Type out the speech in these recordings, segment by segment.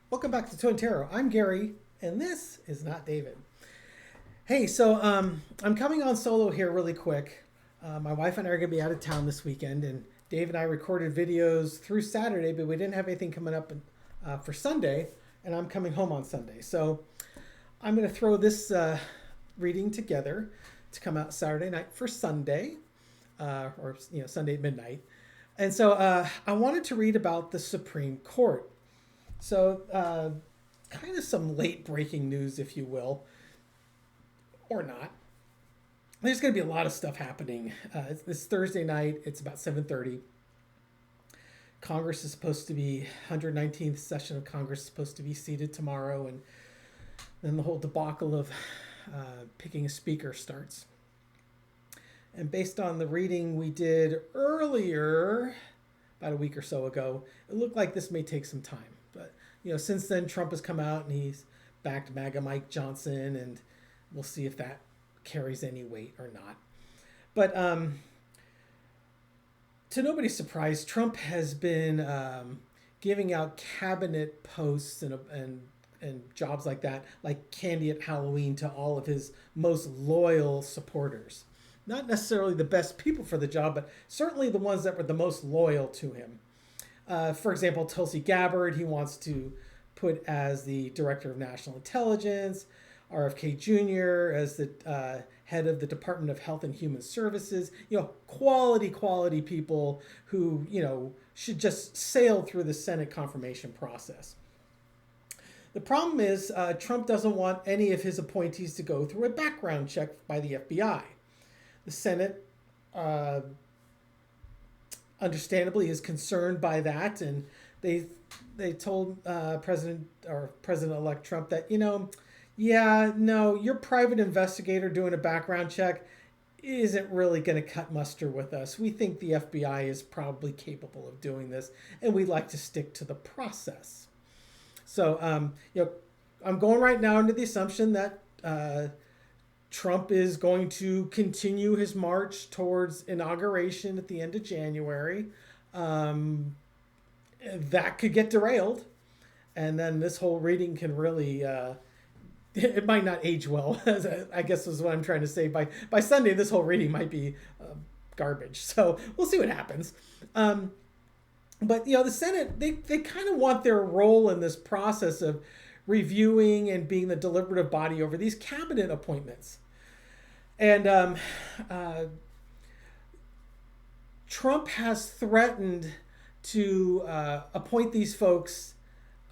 Welcome back to Toe and Tarot. I'm Gary, and this is not David. Hey, I'm coming on solo here really quick. My wife and I are going to be out of town this weekend, and Dave and I recorded videos through Saturday, but we didn't have anything coming up for Sunday, and I'm coming home on Sunday. So I'm going to throw this reading together to come out Saturday night for Sunday, or Sunday at midnight. And so I wanted to read about the Supreme Court. So, kind of some late breaking news, if you will, or not. There's going to be a lot of stuff happening. It's this Thursday night. It's about 7:30. Congress is supposed to be 119th session of Congress is supposed to be seated tomorrow, and then the whole debacle of picking a speaker starts. And based on the reading we did earlier, about a week or so ago, it looked like this may take some time. But, since then, Trump has come out and he's backed MAGA Mike Johnson, and we'll see if that carries any weight or not. But to nobody's surprise, Trump has been giving out cabinet posts and jobs like that, like candy at Halloween, to all of his most loyal supporters. Not necessarily the best people for the job, but certainly the ones that were the most loyal to him. For example, Tulsi Gabbard, he wants to put as the Director of National Intelligence, RFK Jr. as the head of the Department of Health and Human Services. Quality people who, should just sail through the Senate confirmation process. The problem is Trump doesn't want any of his appointees to go through a background check by the FBI. The Senate understandably is concerned by that, and they told President-elect Trump that your private investigator doing a background check isn't really going to cut muster with us. We think the FBI is probably capable of doing this, and we'd like to stick to the process. So I'm going right now into the assumption that Trump is going to continue his march towards inauguration at the end of January. That could get derailed. And then this whole reading can really, it might not age well, I guess is what I'm trying to say. By Sunday, this whole reading might be garbage. So we'll see what happens. But, the Senate, they kind of want their role in this process of reviewing and being the deliberative body over these cabinet appointments. And Trump has threatened to appoint these folks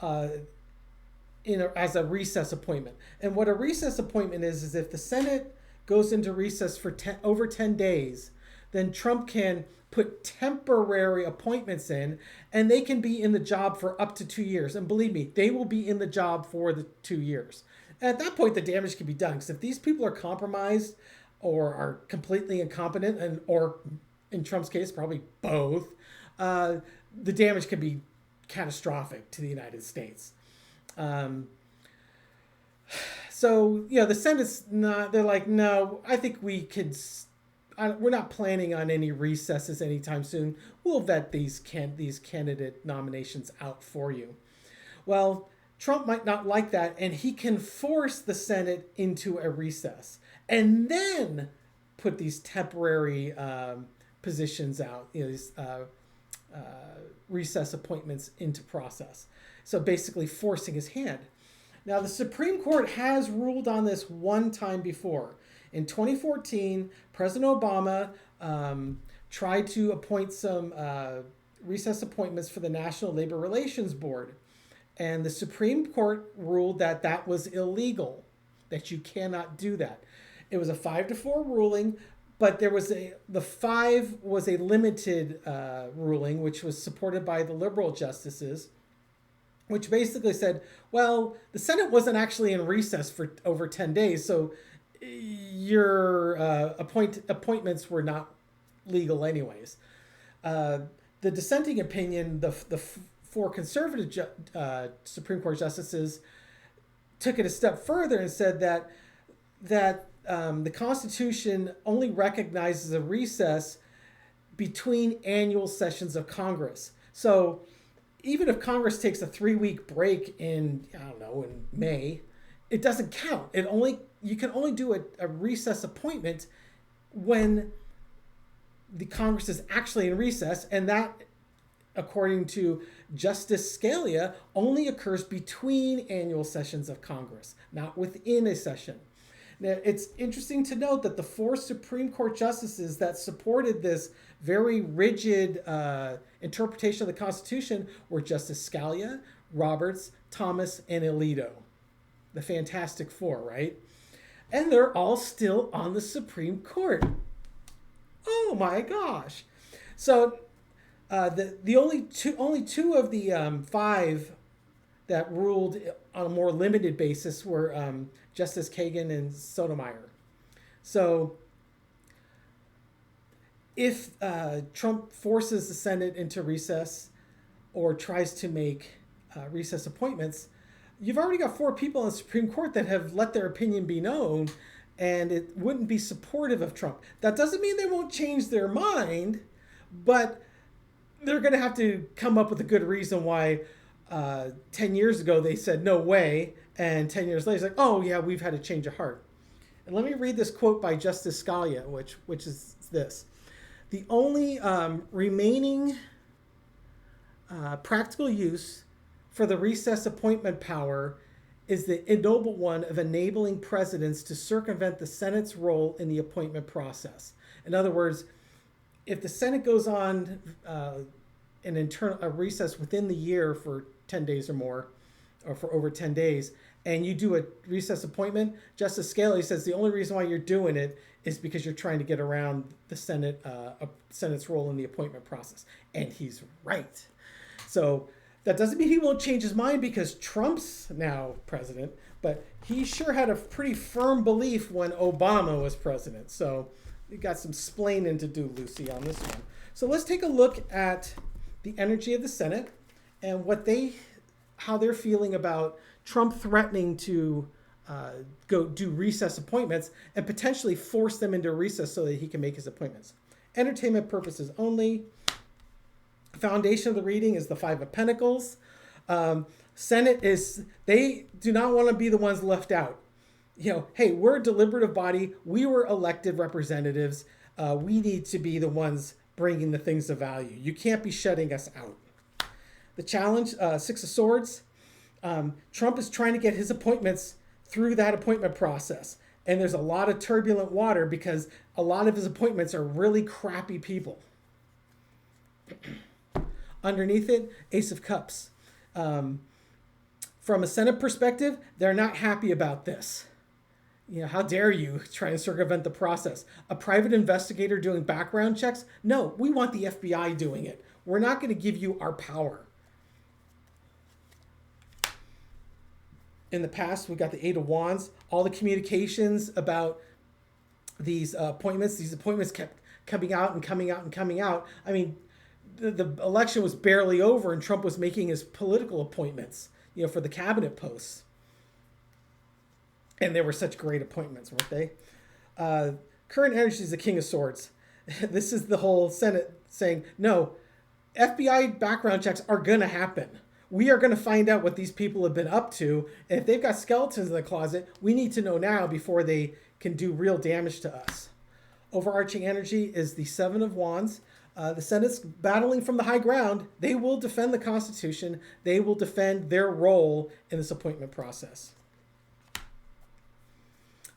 as a recess appointment. And what a recess appointment is if the Senate goes into recess for over 10 days, then Trump can put temporary appointments in, and they can be in the job for up to 2 years. And believe me, they will be in the job for the 2 years. And at that point, the damage can be done. Because if these people are compromised or are completely incompetent, or in Trump's case, probably both, the damage can be catastrophic to the United States. So, the Senate's not, they're like, no, I think we could... we're not planning on any recesses anytime soon. We'll vet these candidate nominations out for you. Well, Trump might not like that, and he can force the Senate into a recess and then put these temporary positions out, these recess appointments into process. So basically forcing his hand. Now, the Supreme Court has ruled on this one time before. In 2014, President Obama tried to appoint some recess appointments for the National Labor Relations Board. And the Supreme Court ruled that that was illegal, that you cannot do that. It was a 5-4 ruling, but the 5 was a limited ruling, which was supported by the liberal justices, which basically said, well, the Senate wasn't actually in recess for over 10 days, so your appointments were not legal anyways. The dissenting opinion, the 4 conservative Supreme Court justices took it a step further and said that the Constitution only recognizes a recess between annual sessions of Congress. So even if Congress takes a 3-week break in, I don't know, in May, it doesn't count. You can only do a recess appointment when the Congress is actually in recess, and that, according to Justice Scalia, only occurs between annual sessions of Congress, not within a session. Now, it's interesting to note that the 4 Supreme Court justices that supported this very rigid interpretation of the Constitution were Justice Scalia, Roberts, Thomas, and Alito. The Fantastic Four, right? And they're all still on the Supreme Court. Oh my gosh! So the only two of the 5 that ruled on a more limited basis were Justice Kagan and Sotomayor. So if Trump forces the Senate into recess or tries to make recess appointments, you've already got 4 people on the Supreme Court that have let their opinion be known, and it wouldn't be supportive of Trump. That doesn't mean they won't change their mind, but they're going to have to come up with a good reason why 10 years ago they said no way, and 10 years later it's like, oh yeah, we've had a change of heart. And let me read this quote by Justice Scalia, which is this: the only remaining practical use for the recess appointment power is the ignoble one of enabling presidents to circumvent the Senate's role in the appointment process. In other words, if the Senate goes on a recess within the year for 10 days or more, or for over 10 days, and you do a recess appointment, Justice Scalia says the only reason why you're doing it is because you're trying to get around the Senate's role in the appointment process. And he's right. So that doesn't mean he won't change his mind because Trump's now president, but he sure had a pretty firm belief when Obama was president. So you got some splaining to do, Lucy, on this one. So let's take a look at the energy of the Senate and how they're feeling about Trump threatening to go do recess appointments and potentially force them into recess so that he can make his appointments. Entertainment purposes only. Foundation of the reading is the 5 of Pentacles. Senate they do not want to be the ones left out. Hey, we're a deliberative body. We were elected representatives. We need to be the ones bringing the things of value. You can't be shutting us out. The challenge, 6 of Swords. Trump is trying to get his appointments through that appointment process. And there's a lot of turbulent water because a lot of his appointments are really crappy people. Underneath it, Ace of Cups. From a Senate perspective, they're not happy about this. How dare you try to circumvent the process? A private investigator doing background checks? No, we want the FBI doing it. We're not going to give you our power. In the past, we got the 8 of Wands. All the communications about these appointments kept coming out and coming out and coming out. I mean, the election was barely over and Trump was making his political appointments, for the cabinet posts. And they were such great appointments, weren't they? Current energy is the King of Swords. This is the whole Senate saying, no, FBI background checks are going to happen. We are going to find out what these people have been up to. And if they've got skeletons in the closet, we need to know now before they can do real damage to us. Overarching energy is the 7 of Wands. The Senate's battling from the high ground. They will defend the Constitution. They will defend their role in this appointment process.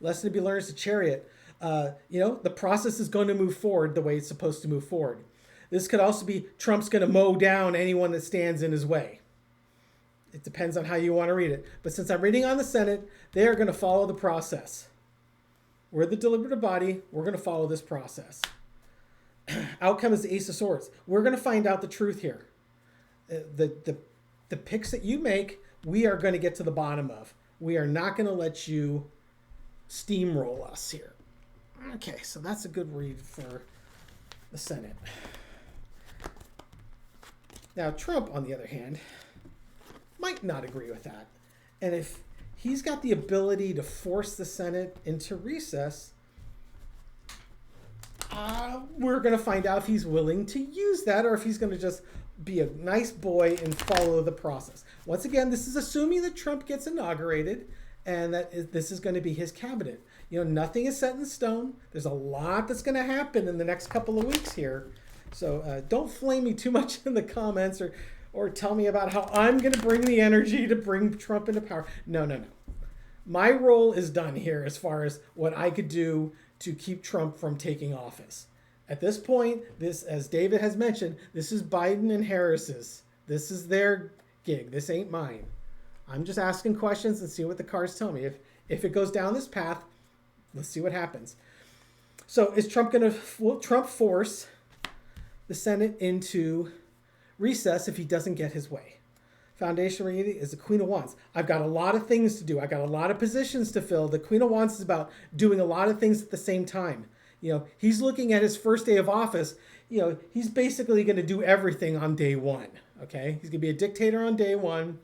Lesson to be learned is the Chariot. The process is going to move forward the way it's supposed to move forward. This could also be Trump's going to mow down anyone that stands in his way. It depends on how you want to read it. But since I'm reading on the Senate, they are going to follow the process. We're the deliberative body. We're going to follow this process. Outcome is the Ace of Swords. We're going to find out the truth here. The picks that you make, we are going to get to the bottom of. We are not going to let you steamroll us here. Okay, so that's a good read for the Senate. Now, Trump, on the other hand, might not agree with that. And if he's got the ability to force the Senate into recess, we're going to find out if he's willing to use that or if he's going to just be a nice boy and follow the process. Once again, this is assuming that Trump gets inaugurated and that this is going to be his cabinet. Nothing is set in stone. There's a lot that's going to happen in the next couple of weeks here. So don't flame me too much in the comments or tell me about how I'm going to bring the energy to bring Trump into power. No. My role is done here as far as what I could do to keep Trump from taking office. At this point, this, as David has mentioned, this is Biden and Harris's. This is their gig. This ain't mine. I'm just asking questions and see what the cards tell me. If it goes down this path, let's see what happens. So will Trump force the Senate into recess if he doesn't get his way? Foundation reading is the Queen of Wands. I've got a lot of things to do. I got a lot of positions to fill. The Queen of Wands is about doing a lot of things at the same time. He's looking at his first day of office. He's basically going to do everything on day one. Okay, he's going to be a dictator on day one.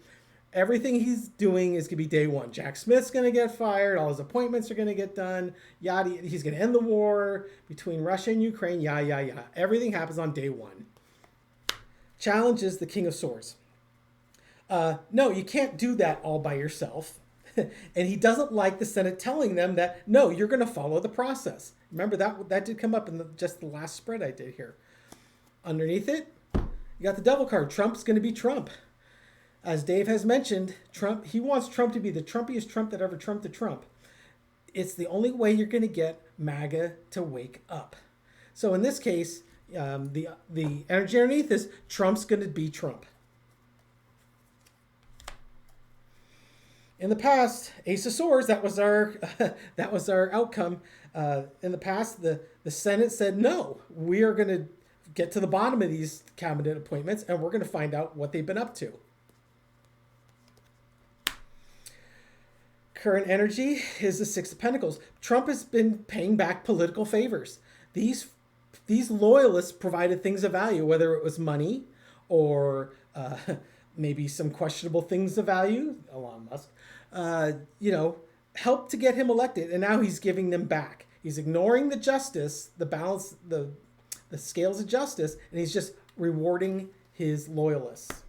Everything he's doing is going to be day one. Jack Smith's going to get fired. All his appointments are going to get done. Yada. He's going to end the war between Russia and Ukraine. Yada. Everything happens on day one. Challenge is the King of Swords. No, you can't do that all by yourself. And he doesn't like the Senate telling them that, no, you're going to follow the process. Remember, that did come up in just the last spread I did here. Underneath it, you got the Devil card. Trump's going to be Trump. As Dave has mentioned, he wants Trump to be the Trumpiest Trump that ever trumped a Trump. It's the only way you're going to get MAGA to wake up. So in this case, the energy underneath is Trump's going to be Trump. In the past, Ace of Swords, that was our outcome. In the past, the Senate said, no, we are going to get to the bottom of these cabinet appointments, and we're going to find out what they've been up to. Current energy is the Six of Pentacles. Trump has been paying back political favors. These loyalists provided things of value, whether it was money or maybe some questionable things of value. Elon Musk. Helped to get him elected, and now he's giving them back. He's ignoring the justice, the balance, the scales of justice, and he's just rewarding his loyalists.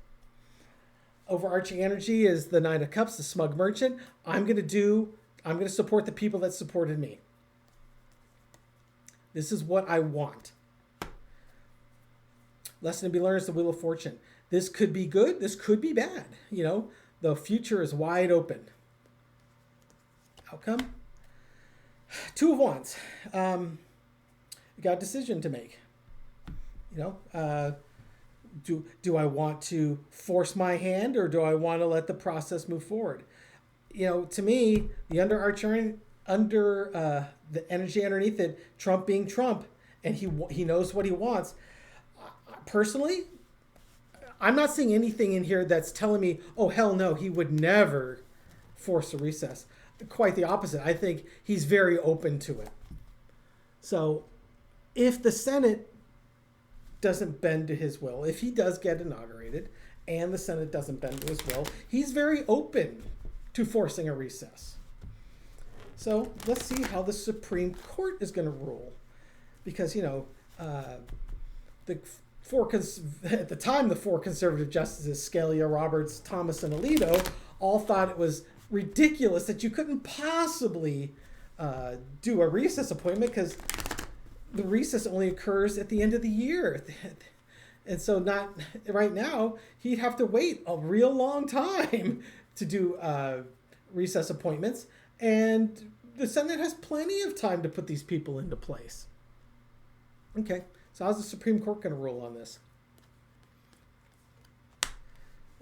Overarching energy is the Knight of Cups, the smug merchant. I'm going to support the people that supported me. This is what I want. Lesson to be learned is the Wheel of Fortune. This could be good. This could be bad. The future is wide open. Outcome? Two of Wands. You got a decision to make. Do I want to force my hand, or do I want to let the process move forward? To me, the the energy underneath it, Trump being Trump, and he knows what he wants. Personally, I'm not seeing anything in here that's telling me, oh, hell no, he would never force a recess. Quite the opposite. I think he's very open to it. So if the Senate doesn't bend to his will, if he does get inaugurated and the Senate doesn't bend to his will, he's very open to forcing a recess. So let's see how the Supreme Court is going to rule. Because, at the time, the four conservative justices, Scalia, Roberts, Thomas, and Alito, all thought it was ridiculous that you couldn't possibly do a recess appointment because the recess only occurs at the end of the year. And so not right now, he'd have to wait a real long time to do recess appointments. And the Senate has plenty of time to put these people into place. Okay, so how's the Supreme Court going to rule on this?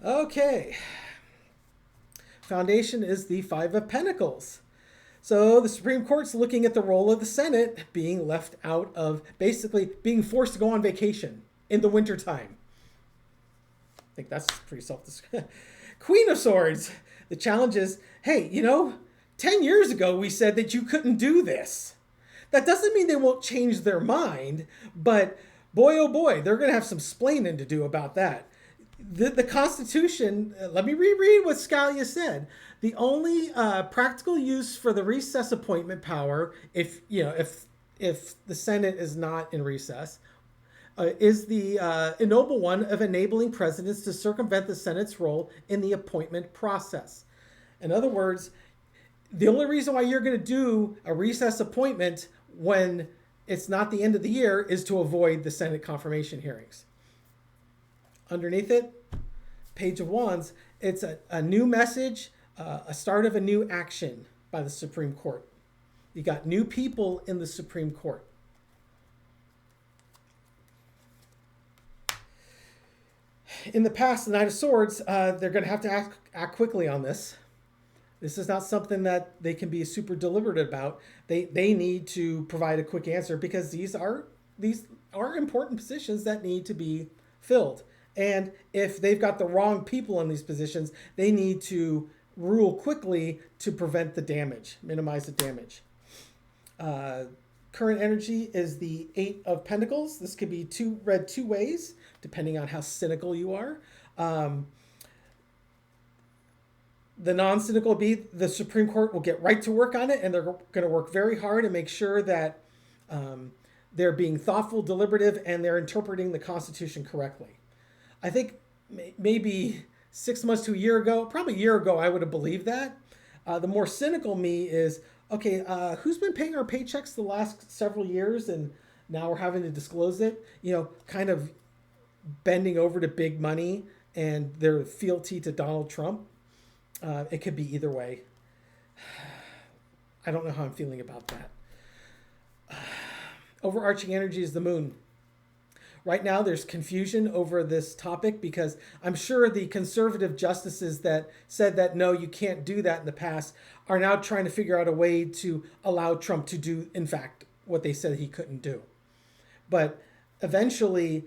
Okay. Foundation is the Five of Pentacles. So the Supreme Court's looking at the role of the Senate being left out of, basically being forced to go on vacation in the wintertime. I think that's pretty self-described. Queen of Swords. The challenge is, hey, 10 years ago we said that you couldn't do this. That doesn't mean they won't change their mind, but boy, oh boy, they're going to have some splaining to do about that. The Constitution, let me reread what Scalia said. The only practical use for the recess appointment power, if the Senate is not in recess, is the ennoble one of enabling presidents to circumvent the Senate's role in the appointment process. In other words, the only reason why you're going to do a recess appointment when it's not the end of the year is to avoid the Senate confirmation hearings. Underneath it, Page of Wands, it's a new message, a start of a new action by the Supreme Court. You got new people in the Supreme Court. In the past, the Knight of Swords, they're going to have to act quickly on this. This is not something that they can be super deliberative about. They need to provide a quick answer because these are important positions that need to be filled. And if they've got the wrong people in these positions, they need to rule quickly to prevent the damage, minimize the damage. Current energy is the Eight of Pentacles. This could be read two ways, depending on how cynical you are. The non-cynical will be the Supreme Court will get right to work on it, and they're going to work very hard and make sure that they're being thoughtful, deliberative, and they're interpreting the Constitution correctly. I think maybe 6 months to a year ago, probably a year ago, I would have believed that. The more cynical me is, okay, who's been paying our paychecks the last several years, and now we're having to disclose it? Kind of bending over to big money and their fealty to Donald Trump. It could be either way. I don't know how I'm feeling about that. Overarching energy is the moon. Right now, there's confusion over this topic because I'm sure the conservative justices that said that, no, you can't do that in the past are now trying to figure out a way to allow Trump to do, in fact, what they said he couldn't do. But eventually,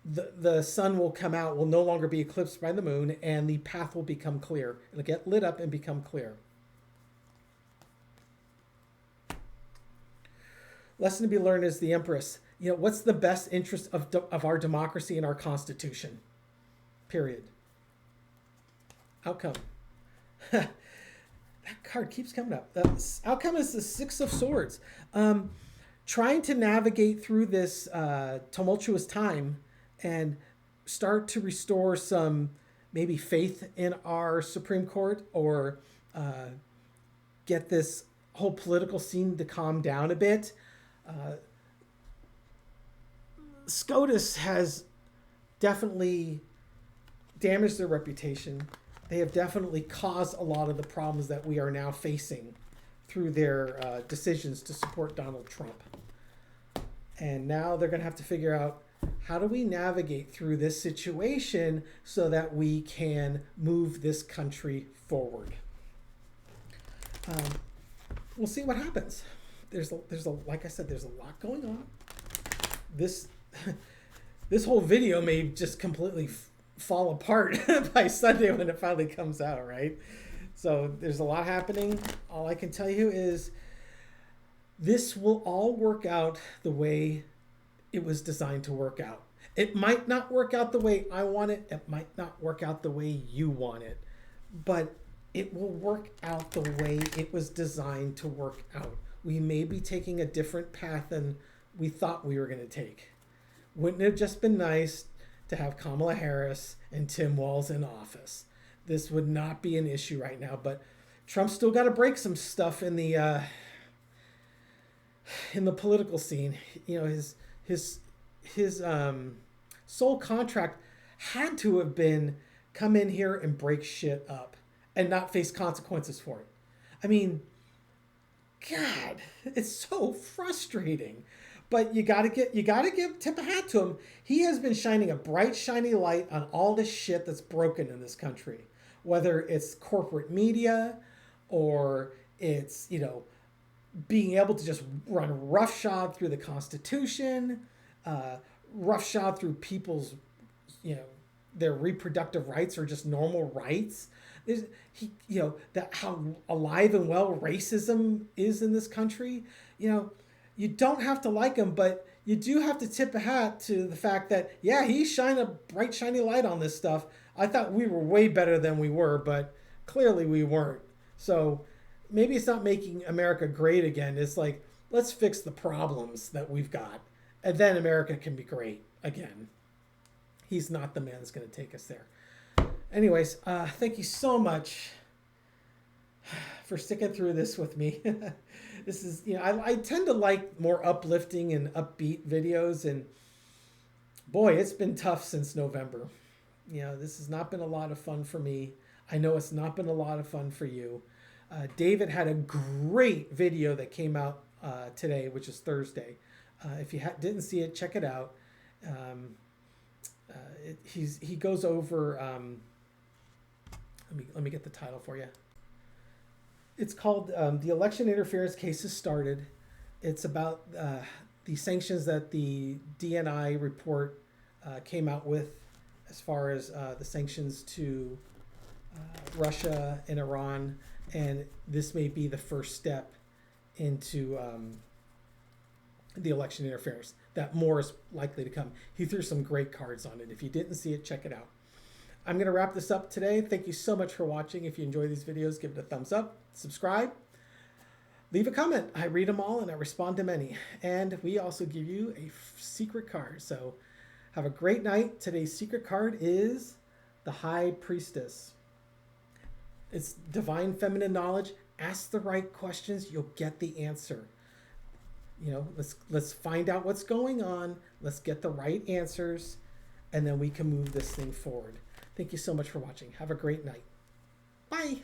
the sun will come out, will no longer be eclipsed by the moon, and the path will become clear. It'll get lit up and become clear. Lesson to be learned is the Empress. What's the best interest of our democracy and our Constitution? Period. Outcome. That card keeps coming up. Outcome is the Six of Swords. Trying to navigate through this tumultuous time and start to restore some maybe faith in our Supreme Court, or get this whole political scene to calm down a bit. SCOTUS has definitely damaged their reputation. They have definitely caused a lot of the problems that we are now facing through their decisions to support Donald Trump. And now they're going to have to figure out, how do we navigate through this situation so that we can move this country forward? We'll see what happens. There's like I said, there's a lot going on. This whole video may just completely fall apart by Sunday when it finally comes out, right? So there's a lot happening. All I can tell you is this will all work out the way it was designed to work out. It might not work out the way I want it. It might not work out the way you want it. But it will work out the way it was designed to work out. We may be taking a different path than we thought we were going to take. Wouldn't it have just been nice to have Kamala Harris and Tim Walz in office? This would not be an issue right now, but Trump's still got to break some stuff in the political scene. His sole contract had to have been come in here and break shit up and not face consequences for it. I mean, God, it's so frustrating. But you gotta tip a hat to him. He has been shining a bright, shiny light on all this shit that's broken in this country. Whether it's corporate media or it's, being able to just run roughshod through the Constitution, roughshod through people's, their reproductive rights or just normal rights. That how alive and well racism is in this country. You don't have to like him, but you do have to tip a hat to the fact that, yeah, he shined a bright, shiny light on this stuff. I thought we were way better than we were, but clearly we weren't. So maybe it's not making America great again. It's like, let's fix the problems that we've got, and then America can be great. again. He's not the man that's going to take us there. Anyways, thank you so much for sticking through this with me. This is, I tend to like more uplifting and upbeat videos, and boy, it's been tough since November. This has not been a lot of fun for me. I know it's not been a lot of fun for you. David had a great video that came out today, which is Thursday. If you didn't see it, check it out. He goes over. Let me get the title for you. It's called "The Election Interference Cases Started." It's about the sanctions that the DNI report came out with, as far as the sanctions to Russia and Iran, and this may be the first step into the election interference. That more is likely to come. He threw some great cards on it. If you didn't see it, check it out. I'm going to wrap this up today. Thank you so much for watching. If you enjoy these videos, give it a thumbs up, subscribe, leave a comment. I read them all and I respond to many. And we also give you a secret card. So have a great night. Today's secret card is the High Priestess. It's divine feminine knowledge. Ask the right questions, you'll get the answer. Let's find out what's going on. Let's get the right answers, and then we can move this thing forward. Thank you so much for watching. Have a great night. Bye.